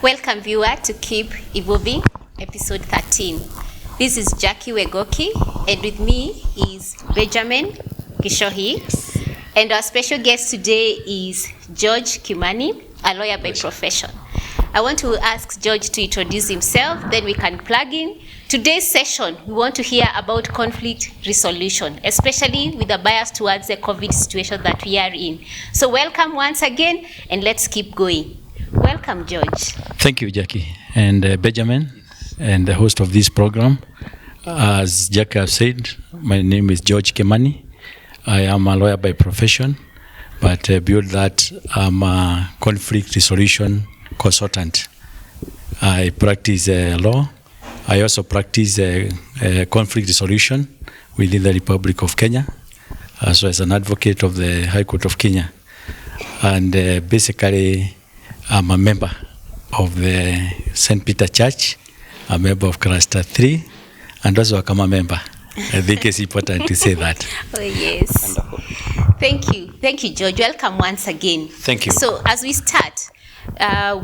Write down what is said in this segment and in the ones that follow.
Welcome viewer to Keep Evolving, episode 13. This is Jackie Wegoki, and with me is Benjamin Gishohi. And our special guest today is George Kimani, a lawyer by profession. I want to ask George to introduce himself, then we can plug in. Today's session, we want to hear about conflict resolution, especially with a bias towards the COVID situation that we are in. So welcome once again, and let's keep going. Welcome, George. Thank you, Jackie, and Benjamin, and the host of this program. As Jackie has said, my name is George Kimani. I am a lawyer by profession, but beyond that, I'm a conflict resolution consultant. I practice law. I also practice conflict resolution within the Republic of Kenya, as an advocate of the High Court of Kenya. And basically, I'm a member of the St. Peter Church, a member of Cluster 3, and also a Kama member. I think it's important to say that. Oh, yes. Wonderful. Thank you, George. Welcome once again. Thank you. So as we start,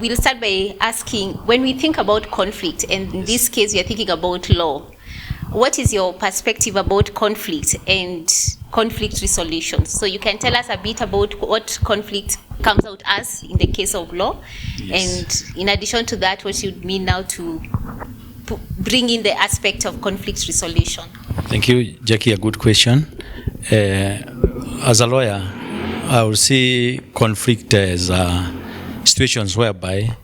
we'll start by asking, when we think about conflict, and in this case, we are thinking about law, what is your perspective about conflict and conflict resolution? So you can tell us a bit about what conflict comes out as in the case of law, yes. And in addition to that, what you mean now to bring in the aspect of conflict resolution. Thank you, Jackie. A good question. As a lawyer, I will see conflict as situations whereby,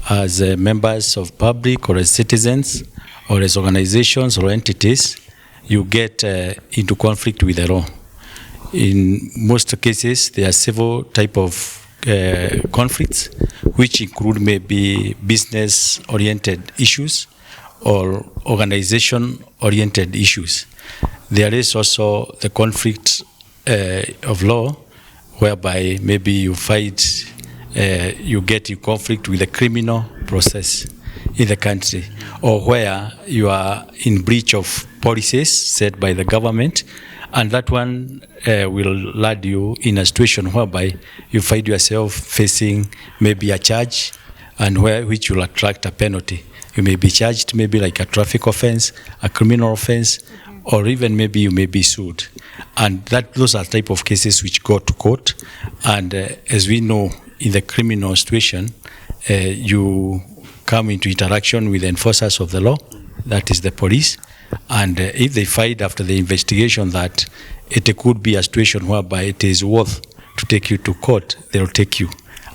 as members of public or as citizens or as organizations or entities, you get into conflict with the law. In most cases, there are several types of conflicts, which include maybe business-oriented issues or organization-oriented issues. There is also the conflict of law, whereby maybe you fight, you get in conflict with the criminal process in the country, or where you are in breach of policies set by the government, and that one will land you in a situation whereby you find yourself facing maybe a charge, and which will attract a penalty. You may be charged maybe like a traffic offense, a criminal offense, or even maybe you may be sued. And those are type of cases which go to court. And as we know, in the criminal situation, you come into interaction with the enforcers of the law, that is the police. And if they find after the investigation that it could be a situation whereby it is worth to take you to court, they will take you.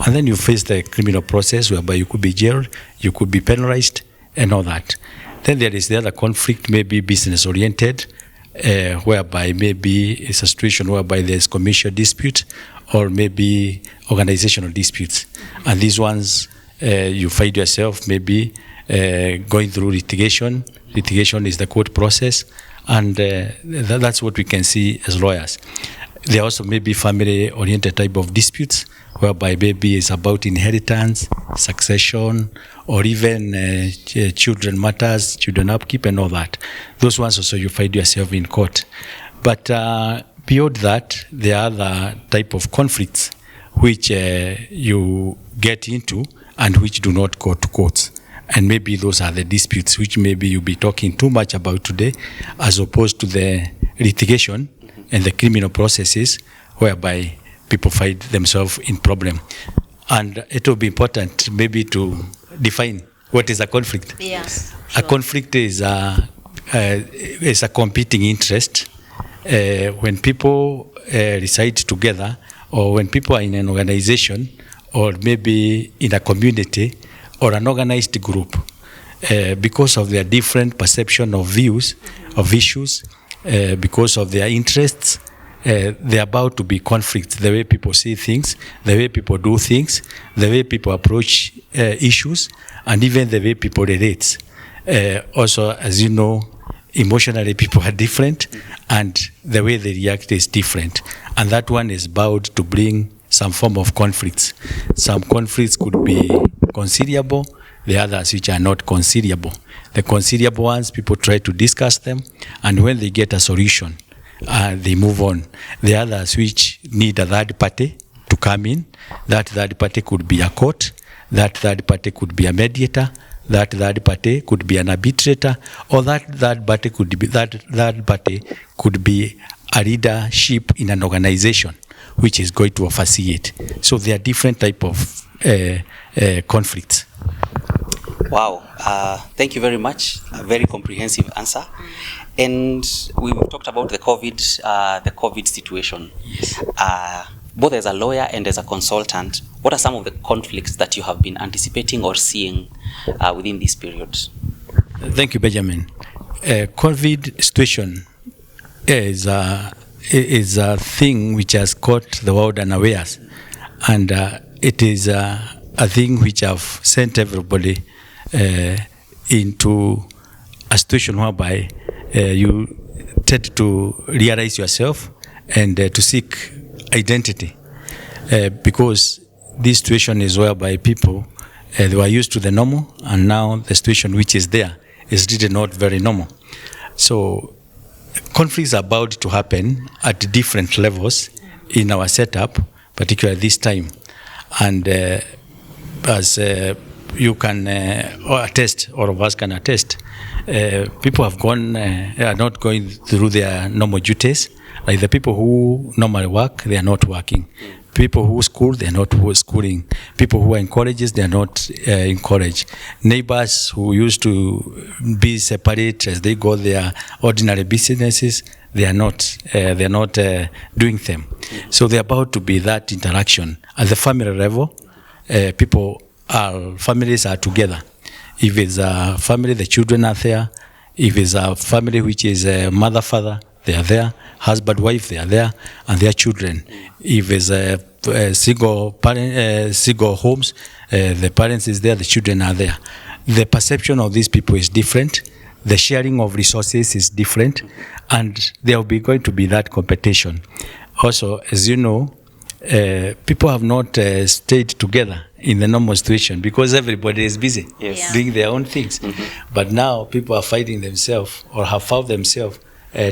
And then you face the criminal process whereby you could be jailed, you could be penalized, and all that. Then there is the other conflict, maybe business-oriented, whereby maybe it's a situation whereby there's commercial dispute or maybe organizational disputes. And these ones, you find yourself maybe going through litigation. Litigation is the court process, and that's what we can see as lawyers. There are also maybe family-oriented type of disputes, whereby maybe it's about inheritance, succession, or even children matters, children upkeep, and all that. Those ones also you find yourself in court. But beyond that, there are other type of conflicts which you get into and which do not go to courts. And maybe those are the disputes which maybe you'll be talking too much about today, as opposed to the litigation and the criminal processes whereby people find themselves in problem. And it will be important maybe to define what is a conflict. Yes, sure. A conflict is a competing interest. When people reside together, or when people are in an organization, or maybe in a community, or an organized group, because of their different perception of views, of issues, because of their interests, there are about to be conflicts, the way people see things, the way people do things, the way people approach issues, and even the way people relate. Also, as you know, emotionally people are different, and the way they react is different. And that one is bound to bring some form of conflicts. Some conflicts could be conciliable, the others which are not conciliable. The conciliable ones, people try to discuss them, and when they get a solution, they move on. The others which need a third party to come in. That third party could be a court, that third party could be a mediator, that third party could be an arbitrator, or that third party could be a leadership in an organization which is going to oversee it. So there are different type of conflicts. Wow, thank you very much. A very comprehensive answer. And we talked about the COVID situation. Yes. Both as a lawyer and as a consultant, what are some of the conflicts that you have been anticipating or seeing within this period? Thank you, Benjamin. COVID situation is a thing which has caught the world unawares, and it is a thing which have sent everybody into a situation whereby you tend to realize yourself and to seek identity, because this situation is whereby people they were used to the normal, and now the situation which is there is really not very normal. So conflicts are about to happen at different levels in our setup, particularly this time. And as you can attest, all of us can attest, people have are not going through their normal duties. Like the people who normally work, they are not working. People who school, they are not schooling. People who are in colleges, they are not in college. Neighbors who used to be separate as they go their ordinary businesses, they are not doing them. So they're about to be that interaction. At the family level, families are together. If it's a family, the children are there. If it's a family which is mother, father, they are there. Husband, wife, they are there, and their children. If it's a single homes, the parents is there, the children are there. The perception of these people is different. The sharing of resources is different, and there will be going to be that competition. Also, as you know, people have not stayed together in the normal situation because everybody is busy doing their own things. Mm-hmm. But now people are finding themselves or have found themselves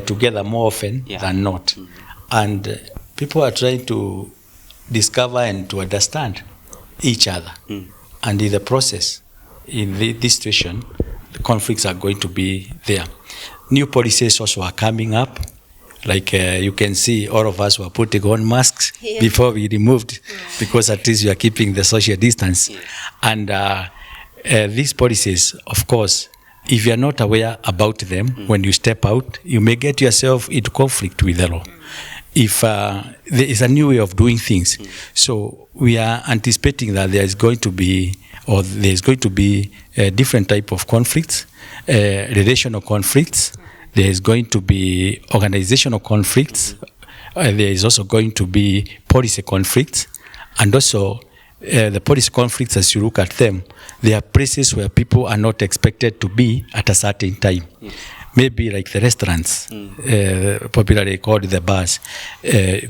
together more often than not. Mm-hmm. And people are trying to discover and to understand each other. Mm. And in the process, in this situation, the conflicts are going to be there. New policies also are coming up. Like you can see, all of us were putting on masks before we removed, because at least you are keeping the social distance. Yes. And these policies, of course, if you are not aware about them, when you step out, you may get yourself into conflict with the law. If there is a new way of doing things. So we are anticipating that there is going to be a different type of conflicts, relational conflicts. There is going to be organizational conflicts. There is also going to be policy conflicts. And also the policy conflicts, as you look at them, there are places where people are not expected to be at a certain time. Yes. Maybe like the restaurants, popularly called the bars.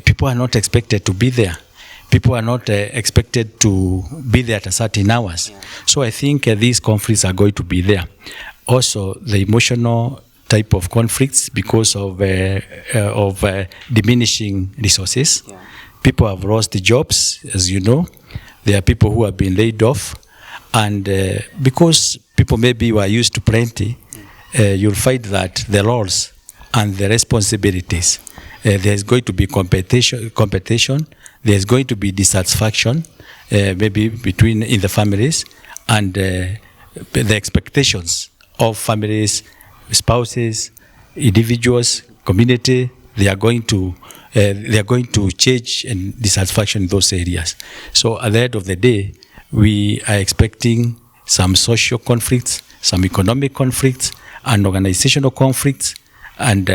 People are not expected to be there. People are not expected to be there at a certain hours. Yeah. So I think these conflicts are going to be there. Also, the emotional type of conflicts because of diminishing resources. Yeah. People have lost jobs, as you know. There are people who have been laid off. And because people maybe were used to plenty, you'll find that the roles and the responsibilities, there's going to be competition, there's going to be dissatisfaction, maybe in the families, and the expectations of families, spouses, individuals, community, they are going to change and dissatisfaction in those areas. So at the end of the day, we are expecting some social conflicts, some economic conflicts, and organizational conflicts, and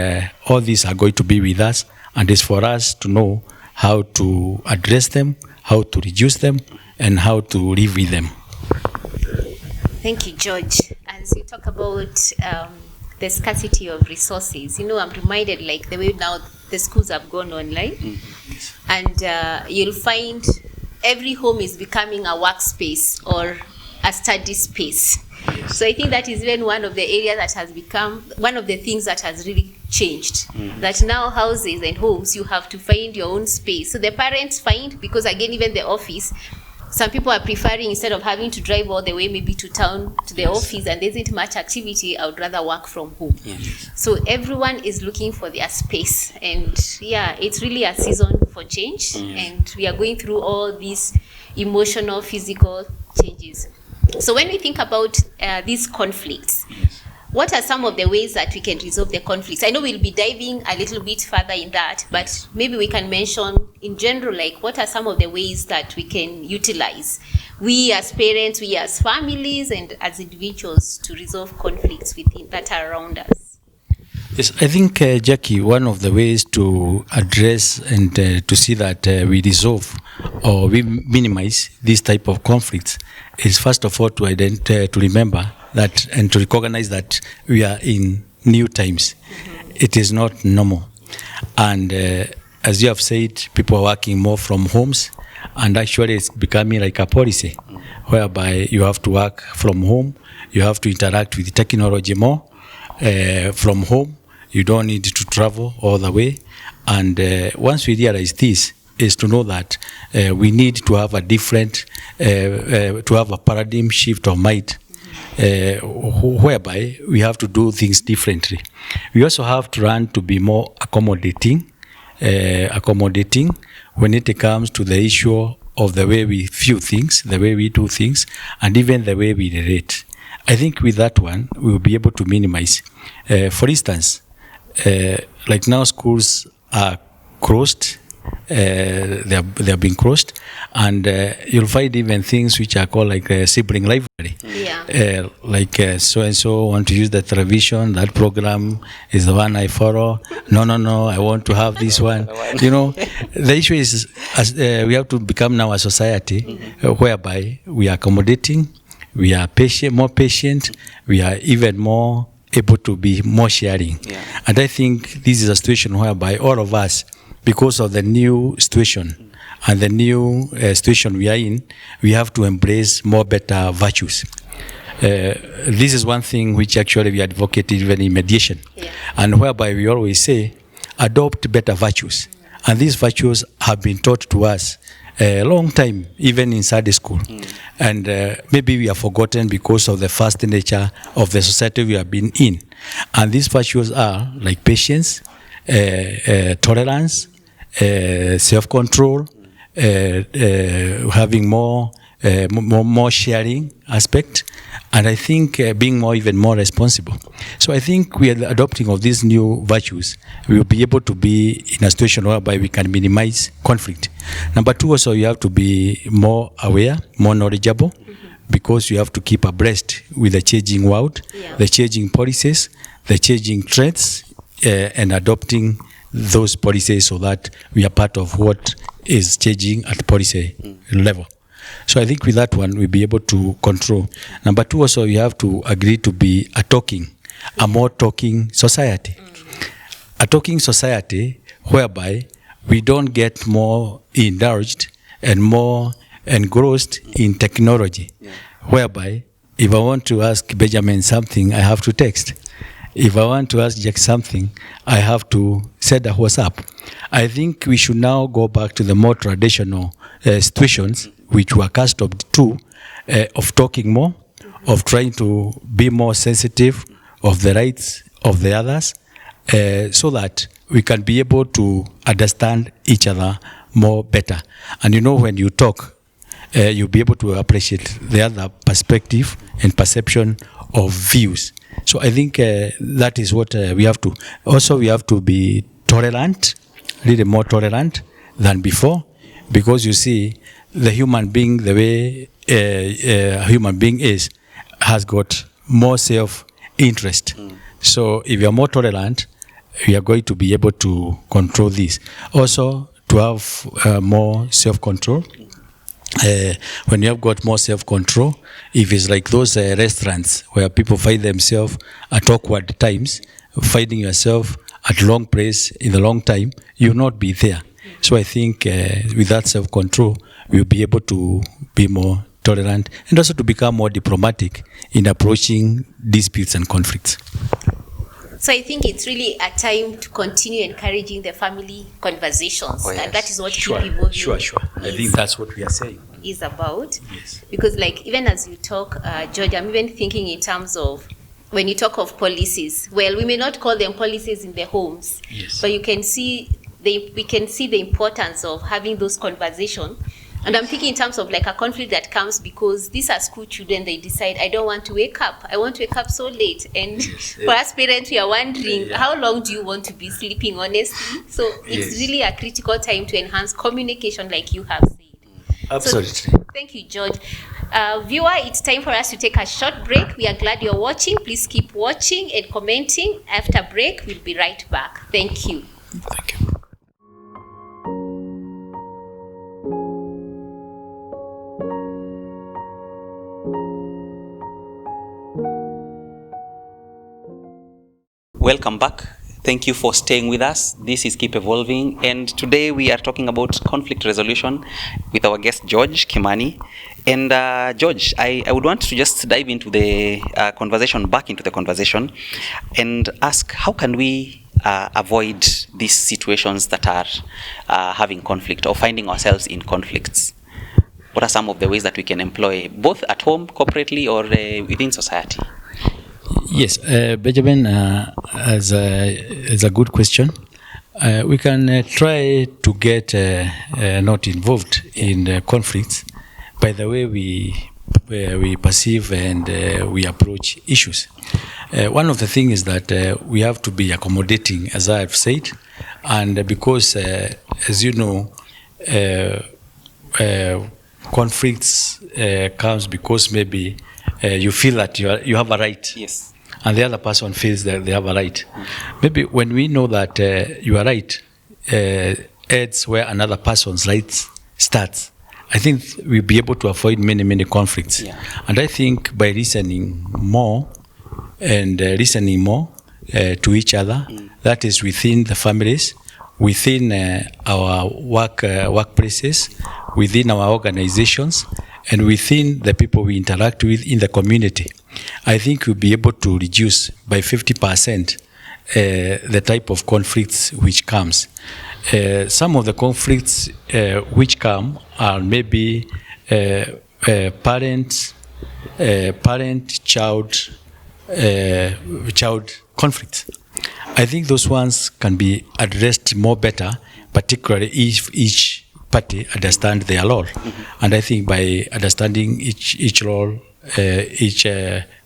all these are going to be with us, and it's for us to know how to address them, how to reduce them, and how to live with them. Thank you, George. As you talk about the scarcity of resources, I'm reminded like the way now the schools have gone online, and you'll find every home is becoming a workspace or a study space. So I think that is even one of the areas that has become one of the things that has really changed. That now houses and homes, you have to find your own space. So the parents find, because again, even the office, some people are preferring, instead of having to drive all the way maybe to town to the office and there isn't much activity, I would rather work from home. So everyone is looking for their space, and it's really a season for change, and we are going through all these emotional, physical changes. So when we think about these conflicts, what are some of the ways that we can resolve the conflicts? I know we'll be diving a little bit further in that, but maybe we can mention in general, like, what are some of the ways that we can utilize, we as parents, we as families, and as individuals, to resolve conflicts within that are around us? Yes, I think, Jackie, one of the ways to address and to see that we resolve or we minimize this type of conflicts is, first of all, to remember that and to recognize that we are in new times. It is not normal. And as you have said, people are working more from homes, and actually it's becoming like a policy whereby you have to work from home, you have to interact with technology more from home. You don't need to travel all the way. And once we realize this, is to know that we need to have a different, to have a paradigm shift of mind, whereby we have to do things differently. We also have to learn to be more accommodating when it comes to the issue of the way we view things, the way we do things, and even the way we relate. I think with that one, we will be able to minimize. For instance, like now schools are closed, they have been closed, and you'll find even things which are called like a sibling rivalry. Like so and so want to use the television, that program is the one I follow. No, I want to have this one. You know, the issue is we have to become now a society whereby we are accommodating, we are more patient, we are even more able to be more sharing. And I think this is a situation whereby all of us, because of the new situation and the new situation we are in, we have to embrace more better virtues. This is one thing which actually we advocate even in mediation, and whereby we always say, adopt better virtues. And these virtues have been taught to us a long time, even in Sunday school. And maybe we have forgotten because of the fast nature of the society we have been in. And these virtues are like patience, tolerance, self-control, having more sharing aspect, and I think being even more responsible. So I think we are adopting of these new virtues. We will be able to be in a situation whereby we can minimize conflict. Number two, also you have to be more aware, more knowledgeable, because you have to keep abreast with the changing world, the changing policies, the changing trends, and adopting those policies so that we are part of what is changing at policy level. So I think with that one, we'll be able to control. Number two, also, you have to agree to be a more talking society. A talking society whereby we don't get more indulged and more engrossed in technology. Whereby, if I want to ask Benjamin something, I have to text. If I want to ask Jack something, I have to send a WhatsApp. I think we should now go back to the more traditional situations which were accustomed to, of talking more, of trying to be more sensitive of the rights of the others, so that we can be able to understand each other more better. And you know, when you talk, you'll be able to appreciate the other perspective and perception of views. So I think that is what we have to. Also, we have to be tolerant, really more tolerant than before, because you see, the human being, the way a human being is, has got more self-interest. So if you are more tolerant, you are going to be able to control this. Also, to have more self-control. When you have got more self-control, if it's like those restaurants where people find themselves at awkward times, finding yourself at long place in the long time, you will not be there. So I think with that self-control, we'll be able to be more tolerant and also to become more diplomatic in approaching disputes and conflicts. So I think it's really a time to continue encouraging the family conversations. Oh, yes. And that is what Sure. Keep Evolving Sure. I think that's what we are saying. is about. Yes. Because like even as you talk, George, I'm even thinking in terms of when you talk of policies, well, we may not call them policies in the homes, Yes. but you can see we can see the importance of having those conversations. And I'm thinking in terms of like a conflict that comes because these are school children, they decide, I don't want to wake up. I want to wake up so late. And for us parents, we are wondering, how long do you want to be sleeping, honestly? So it's really a critical time to enhance communication, like you have said. Absolutely. So, thank you, George. Viewer, it's time for us to take a short break. We are glad you're watching. Please keep watching and commenting. After break, we'll be right back. Thank you. Thank you. Welcome back. Thank you for staying with us. This is Keep Evolving, and today we are talking about conflict resolution with our guest George Kimani. And George, I would want to just dive into the back into the conversation, and ask how can we avoid these situations that are having conflict or finding ourselves in conflicts? What are some of the ways that we can employ, both at home, corporately, or within society? Yes, Benjamin, as a good question. We can try to get not involved in conflicts by the way we perceive and we approach issues. One of the things is that we have to be accommodating, as I have said, and because, as you know, conflicts comes because maybe you feel that you have a right. Yes. And the other person feels that they have a right. Maybe when we know that you are right, ends where another person's right starts, I think we'll be able to avoid many conflicts. Yeah. And I think by listening more to each other, that is within the families, within our workplaces, within our organizations, and within the people we interact with in the community, I think we'll be able to reduce by 50% the type of conflicts which comes. Some of the conflicts which come are maybe parent-child conflicts. I think those ones can be addressed more better, particularly if each party understand their role. And I think by understanding each role, each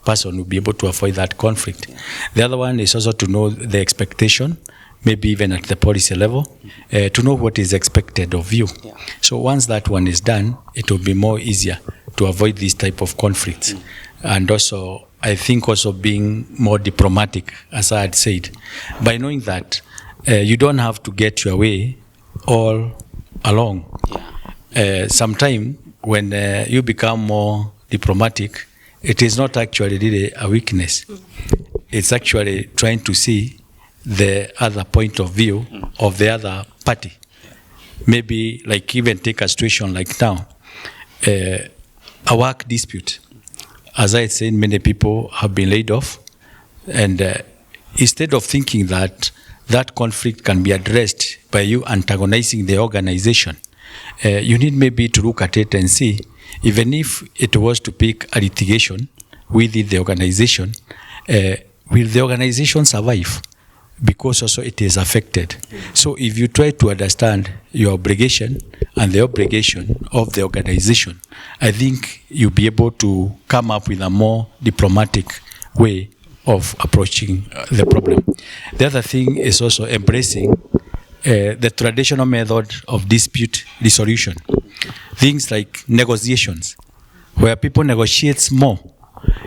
person will be able to avoid that conflict. The other one is also to know the expectation, maybe even at the policy level, to know what is expected of you. Yeah. So once that one is done, it will be more easier to avoid this type of conflicts. And also, I think also being more diplomatic, as I had said, by knowing that you don't have to get your way all along. Yeah. Sometime when you become more diplomatic, it is not actually really a weakness. It's actually trying to see the other point of view of the other party. Maybe like even take a situation like now, a work dispute. As I said, many people have been laid off, and instead of thinking that that conflict can be addressed by you antagonizing the organization, you need maybe to look at it and see, even if it was to pick a litigation within the organization, will the organization survive? Because also it is affected. So if you try to understand your obligation and the obligation of the organization, I think you'll be able to come up with a more diplomatic way of approaching the problem. The other thing is also embracing the traditional method of dispute resolution. Things like negotiations, where people negotiate more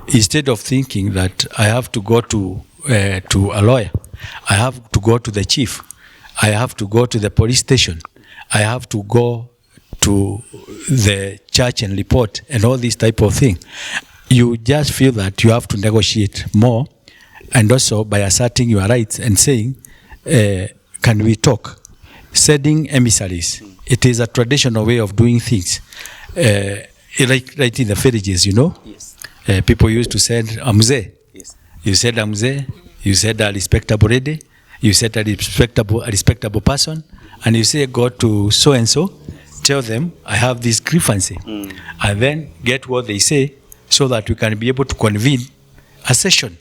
instead of thinking that I have to go to a lawyer, I have to go to the chief, I have to go to the police station, I have to go to the church and report, and all these type of thing. You just feel that you have to negotiate more, and also by asserting your rights and saying, can we talk? Sending emissaries. It is a traditional way of doing things. Right in the villages, you know? Yes. People used to send amze. Yes. You said amze, you said a respectable lady, you said a respectable person, and you say, go to so-and-so, tell them, I have this grievance, and then get what they say so that we can be able to convene a session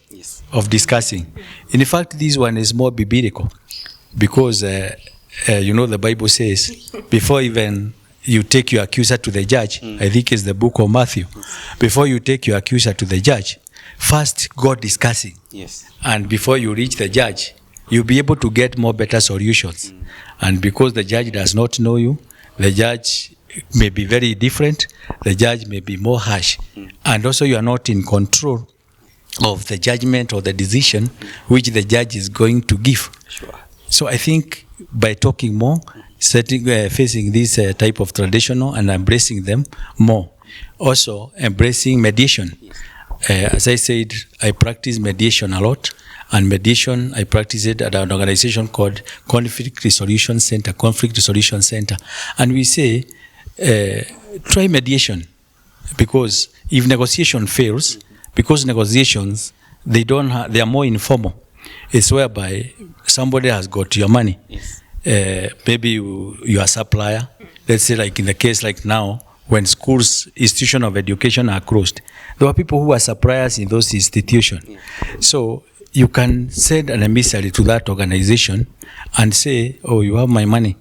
of discussing. In fact, this one is more biblical because, the Bible says, before even you take your accuser to the judge, I think it's the book of Matthew, before you take your accuser to the judge, first go discussing. Yes. And before you reach the judge, you'll be able to get more better solutions. And because the judge does not know you, the judge may be very different, the judge may be more harsh. And also you are not in control of the judgment or the decision which the judge is going to give. Sure. So I think by talking more, facing this type of traditional and embracing them more. Also embracing mediation. As I said, I practice mediation a lot. And mediation, I practice it at an organization called Conflict Resolution Center. And we say, try mediation. Because if negotiation fails, because negotiations, they are more informal. It's whereby somebody has got your money. Maybe you are a supplier. Let's say like in the case like now, when schools, institutions of education are closed, there are people who are suppliers in those institutions. So you can send an emissary to that organization and say, oh, you have my money.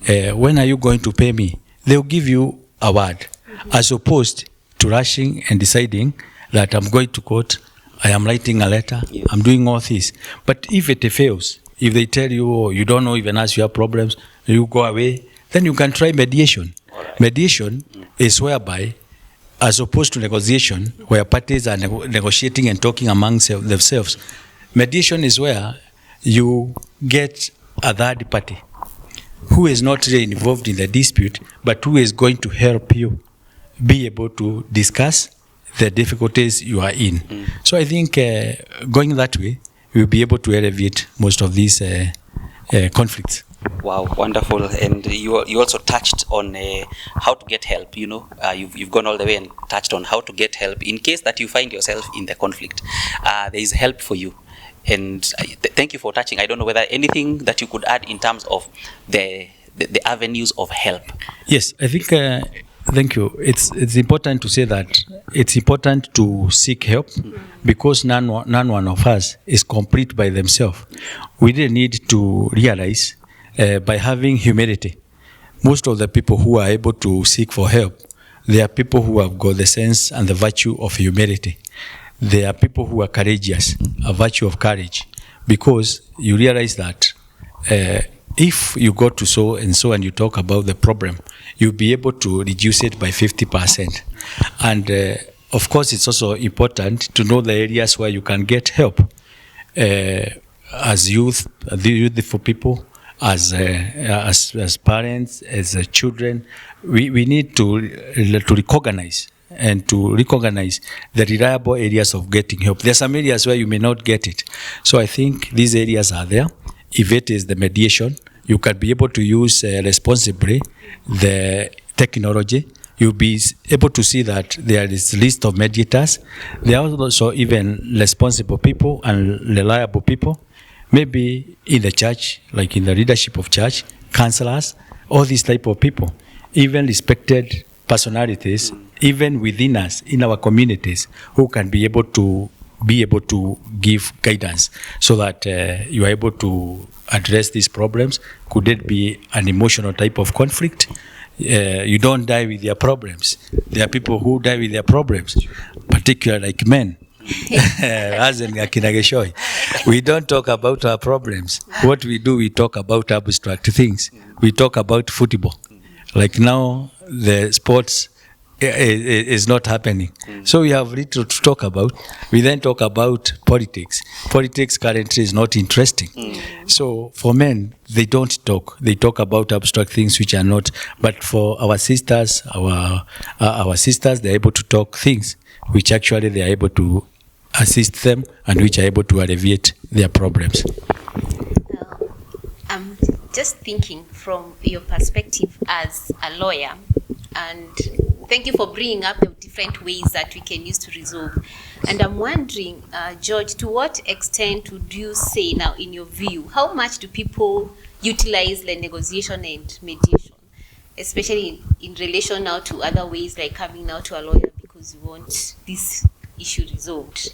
When are you going to pay me? They'll give you a word, as opposed to rushing and deciding that I'm going to court, I am writing a letter, I'm doing all this. But if it fails, if they tell you, oh, you don't know even as you have problems, you go away, then you can try mediation. Mediation is whereby, as opposed to negotiation, where parties are negotiating and talking amongst themselves, mediation is where you get a third party who is not really involved in the dispute, but who is going to help you be able to discuss the difficulties you are in. So I think going that way, we'll be able to alleviate most of these conflicts. Wow, wonderful. And you also touched on how to get help. You've gone all the way and touched on how to get help in case that you find yourself in the conflict. There is help for you. And thank you for touching. I don't know whether anything that you could add in terms of the avenues of help. Yes, I think, thank you. It's important to say that it's important to seek help because none one of us is complete by themselves. We really need to realize by having humility, most of the people who are able to seek for help, they are people who have got the sense and the virtue of humility. They are people who are courageous, a virtue of courage, because you realize that if you go to so and you talk about the problem, you'll be able to reduce it by 50%. And of course, it's also important to know the areas where you can get help. As youthful people, as parents, as children, we need to recognize the reliable areas of getting help. There are some areas where you may not get it. So I think these areas are there. If it is the mediation, you can be able to use responsibly the technology. You'll be able to see that there is a list of mediators. There are also even responsible people and reliable people. Maybe in the church, like in the leadership of church, counselors, all these type of people, even respected personalities, even within us, in our communities, who can be able to give guidance so that you are able to address these problems. Could it be an emotional type of conflict? You don't die with your problems. There are people who die with their problems, particularly like men. As in Akinageshoi, we don't talk about our problems. What we do, we talk about abstract things. We talk about football. Like now, the sports is not happening. So we have little to talk about. We then talk about politics. Politics currently is not interesting. So for men, they don't talk. They talk about abstract things which are not. But for our sisters, our sisters, they're able to talk things which actually they are able to assist them and which are able to alleviate their problems. I'm just thinking from your perspective as a lawyer, and Thank you for bringing up the different ways that we can use to resolve. And I'm wondering, George, to what extent would you say now, in your view, how much do people utilize the negotiation and mediation, especially in relation now to other ways like coming now to a lawyer because you want this issue resolved?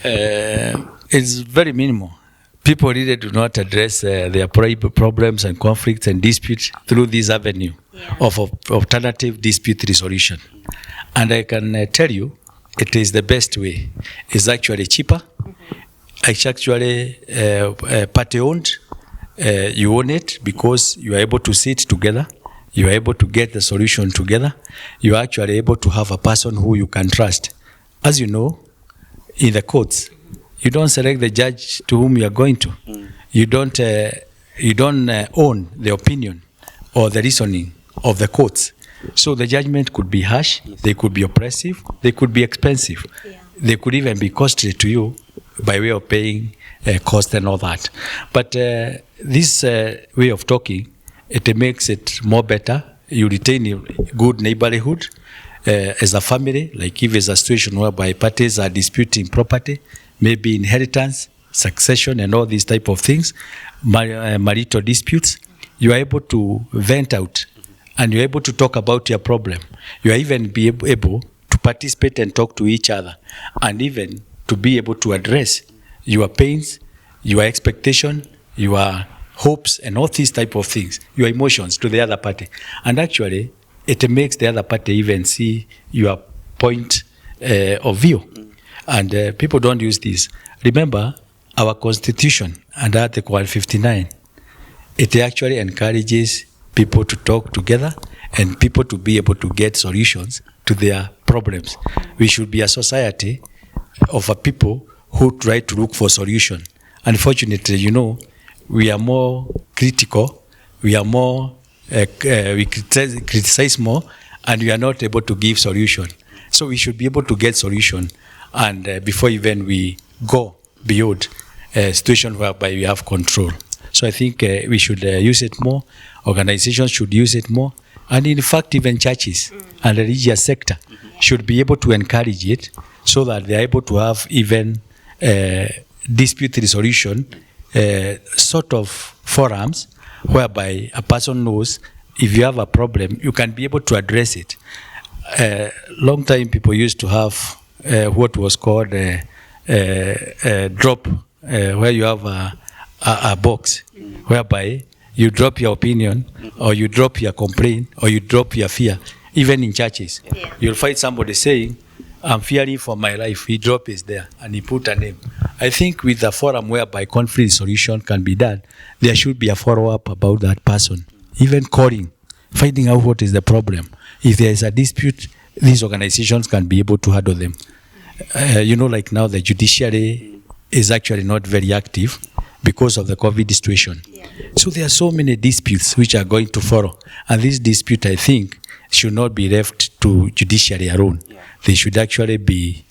It's very minimal. People really do not address their problems and conflicts and disputes through this avenue of alternative dispute resolution. And I can tell you, it is the best way. It's actually cheaper. It's actually party-owned. You own it because you are able to sit together. You are able to get the solution together. You are actually able to have a person who you can trust. As you know, in the courts, you don't select the judge to whom you are going to. You don't own the opinion or the reasoning of the courts. So the judgment could be harsh, they could be oppressive, they could be expensive. They could even be costly to you by way of paying cost and all that. But this way of talking, it makes it more better. You retain a good neighborhood as a family, like if there's a situation whereby parties are disputing property, maybe inheritance, succession, and all these type of things, marital disputes, you are able to vent out and you're able to talk about your problem. You are even be able to participate and talk to each other and even to be able to address your pains, your expectation, your hopes, and all these type of things, your emotions to the other party. And actually, it makes the other party even see your point of view. And people don't use this. Remember, our Constitution, under Article 59, it actually encourages people to talk together and people to be able to get solutions to their problems. We should be a society of a people who try to look for solution. Unfortunately, you know, we are more critical, we are more, we criticize more, and we are not able to give solution. So we should be able to get solution, and before even we go beyond a situation whereby we have control. So I think we should use it more. Organizations should use it more. And in fact, even churches and the religious sector should be able to encourage it so that they are able to have even dispute resolution sort of forums whereby a person knows if you have a problem, you can be able to address it. Long time people used to have what was called a drop, where you have a box whereby you drop your opinion or you drop your complaint or you drop your fear. Even in churches, you'll find somebody saying, I'm fearing for my life. He drop is there and he put a name. I think with a forum whereby conflict solution can be done, there should be a follow-up about that person. Even calling, finding out what is the problem. If there is a dispute, these organizations can be able to handle them. You know, like now the judiciary is actually not very active because of the COVID situation. So there are so many disputes which are going to follow. And this dispute, I think, should not be left to judiciary alone. They should actually be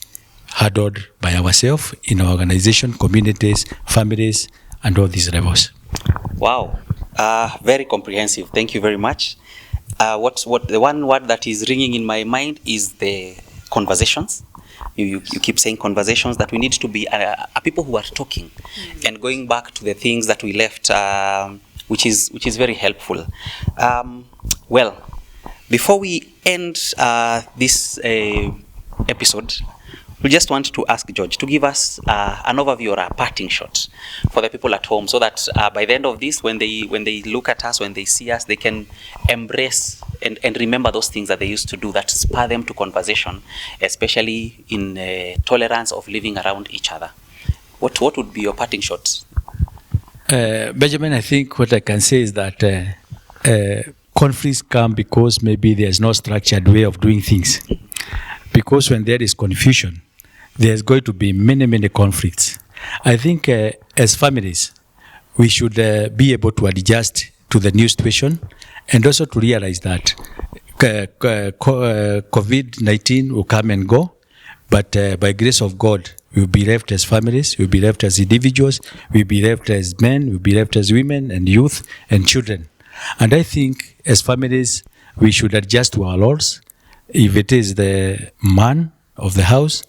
handled by ourselves in our organization, communities, families, and all these levels. Wow, very comprehensive. Thank you very much. What the one word that is ringing in my mind is the conversations. You keep saying conversations, that we need to be a people who are talking and going back to the things that we left, which is very helpful. Well, before we end this episode, we just want to ask George to give us an overview or a parting shot for the people at home, so that by the end of this, when they look at us, when they see us, they can embrace and remember those things that they used to do that spur them to conversation, especially in tolerance of living around each other. What would be your parting shot? Benjamin, I think what I can say is that conflicts come because maybe there's no structured way of doing things. Because when there is confusion, there's going to be many conflicts. I think as families, we should be able to adjust to the new situation and also to realize that COVID-19 will come and go, but by grace of God, we'll be left as families, we'll be left as individuals, we'll be left as men, we'll be left as women and youth and children. And I think as families, we should adjust to our laws, If it is the man of the house,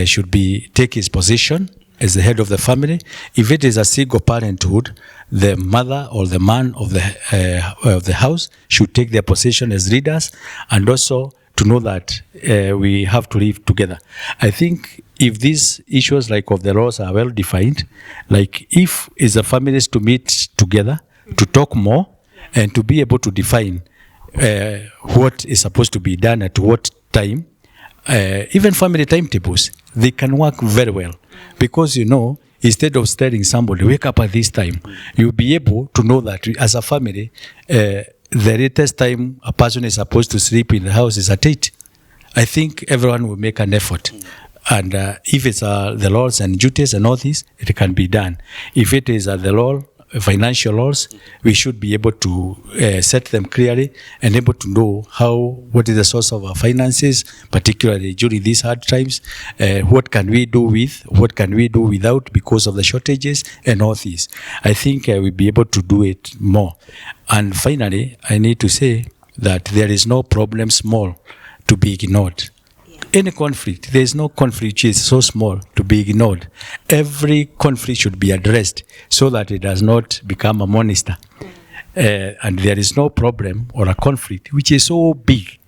should be take his position as the head of the family. If it is a single parenthood, the mother or the man of the house should take their position as leaders, and also to know that we have to live together. I think if these issues like of the laws are well defined, like if is the families to meet together to talk more and to be able to define what is supposed to be done at what time, even family timetables, they can work very well. Because, instead of telling somebody, wake up at this time, you'll be able to know that as a family, the latest time a person is supposed to sleep in the house is at 8. I think everyone will make an effort. And if it's the laws and duties and all this, it can be done. If it is the law, financial laws, we should be able to set them clearly and able to know what is the source of our finances, particularly during these hard times. What can we do with, what can we do without because of the shortages and all this. I think we'll be able to do it more. And finally, I need to say that there is no problem small to be ignored. Any conflict, there is no conflict which is so small to be ignored. Every conflict should be addressed so that it does not become a monster. And there is no problem or a conflict which is so big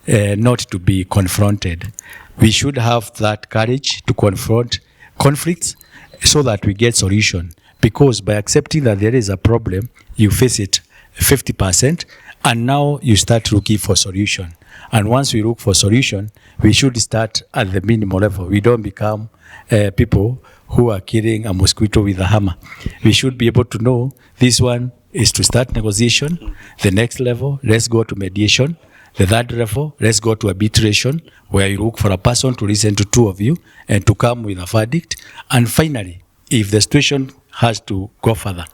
not to be confronted. We should have that courage to confront conflicts so that we get solution. Because by accepting that there is a problem, you face it 50%, and now you start looking for solution. And once we look for solution, we should start at the minimal level. We don't become people who are killing a mosquito with a hammer. We should be able to know this one is to start negotiation. The next level, let's go to mediation. The third level, let's go to arbitration, where you look for a person to listen to two of you and to come with a verdict. And finally, if the situation has to go further,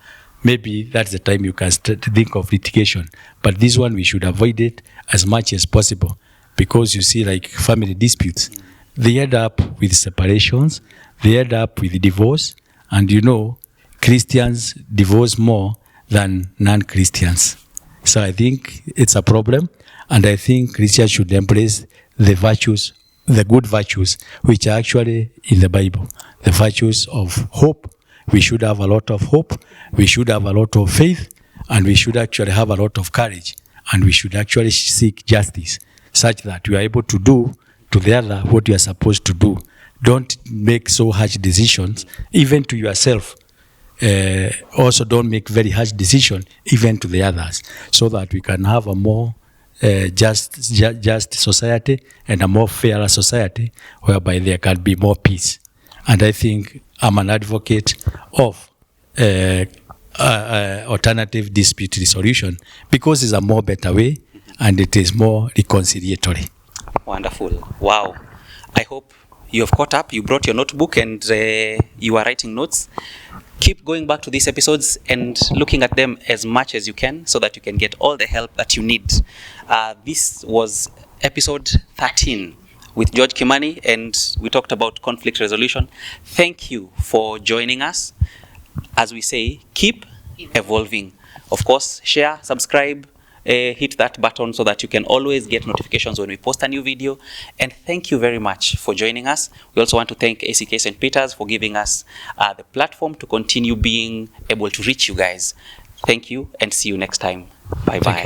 maybe that's the time you can think of litigation. But this one, we should avoid it as much as possible, because you see, like family disputes, they end up with separations, they end up with divorce, and Christians divorce more than non-Christians. So I think it's a problem, and I think Christians should embrace the virtues, the good virtues, which are actually in the Bible. The virtues of hope. We should have a lot of hope, we should have a lot of faith, and we should actually have a lot of courage, and we should actually seek justice such that you are able to do to the other what you are supposed to do. Don't make so harsh decisions, even to yourself. Also don't make very harsh decisions, even to the others, so that we can have a more just society and a more fairer society, whereby there can be more peace. And I think I'm an advocate of alternative dispute resolution, because it's a more better way and it is more reconciliatory. Wonderful. Wow. I hope you have caught up. You brought your notebook and you are writing notes. Keep going back to these episodes and looking at them as much as you can so that you can get all the help that you need. This was episode 13 with George Kimani, and we talked about conflict resolution. Thank you for joining us. As we say, keep evolving. Of course, share, subscribe, hit that button so that you can always get notifications when we post a new video. And thank you very much for joining us. We also want to thank ACK St. Peter's for giving us the platform to continue being able to reach you guys. Thank you, and see you next time. Bye-bye.